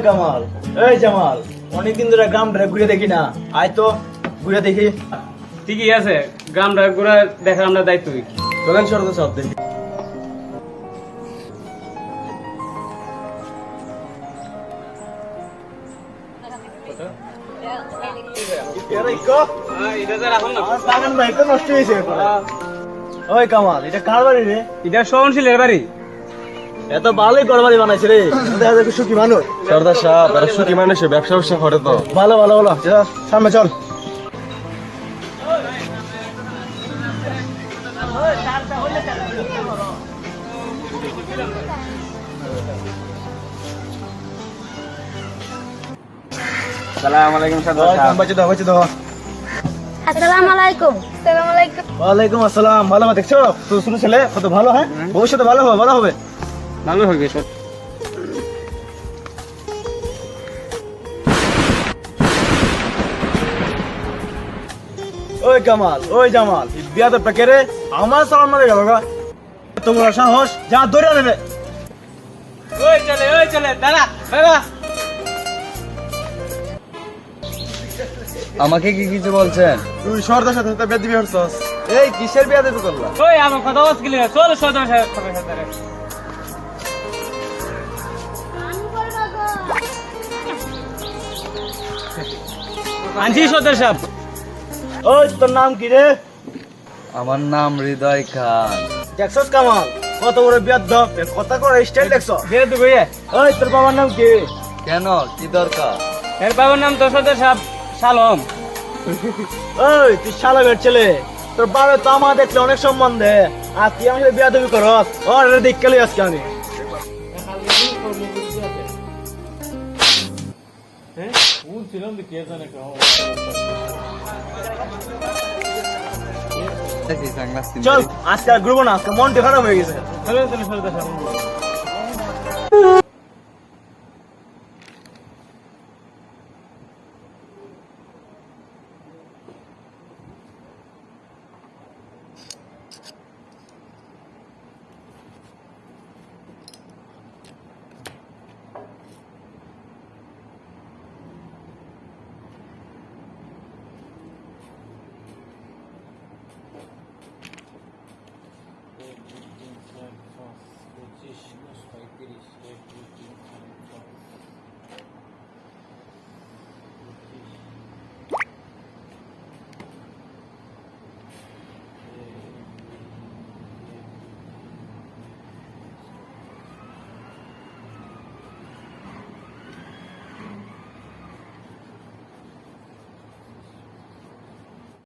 কামাল, এই জামাল, অনেকদিন ধরে গ্রামটা ঘুরে দেখি না, আয় তো ঘুরে দেখি। ঠিকই আছে, গ্রামটা ঘুরে দেখার আমরা দায়িত্ব। চলেন সরদা সব দেখি। বাগান ভাই তো নষ্ট হয়েছে। ওই কামাল, এটা কার বাড়ি রে? এটা সহনশীলের বাড়ি। এত ভালোই ঘর বাড়ি বানাইছে রে, দেখা যাবে সুখী মানুষ। সর্দার সাহেব এরা সুখী মানুষে ব্যবসা ব্যবসা করে তো। ভালো ভালো ভালো, চল, সামনে চল। আসসালামু আলাইকুম সর্দার সাহেব। বাচ্চা দাও, বাচ্চা দাও। আসসালামু আলাইকুম। আসসালামু আলাইকুম। ওয়ালাইকুম আসসালাম। ভালো হবে দেখছো তো, শুনে ছেলে কত ভালো, হ্যাঁ ভবিষ্যতে ভালো হবে, ভালো হবে। ভালো হবে সব। ওই কামাল, ওই জামাল, বিয়া তো পেকে রে, আমার সালাম মারে গেল গা। তোমরা সাহস যা ধরে নেবে। ওই চলে দাঁড়া দাঁড়া। আমাকে কি কিছু বলছেন? তুই সর্দার সাথে সাথে বিয়া দিবি হরছস। এই কিসের বিয়া দিবি করলা? ওই আমার কথা বলছিলি, চল সদর সাহেব সাথে। আনছি সদর সাহেব। ওই তোর নাম কি রে? আমার নাম হৃদয় খান। দেখছস কামাল, কত বড় বিয়ার দপ, কথা করে স্টাইল দেখছস। বেরে তো গইয়া। ওই তোর বাবার নাম কি? কেন, কি দরকার? এর বাবার নাম তো সদর সাহেব সালম। ওই তুই শালাবের ছেলে, তোর বাবা তো আমার দেখলে অনেক সম্মান দে, আর তুই আমার সাথে বিয়া দিবি করস। ওর দেখ গেলি আজকে আমি। চল আজকে আর ঘুরবো না, আজকে মনটা খারাপ হয়ে গেছে। চলে সদর সাহেব।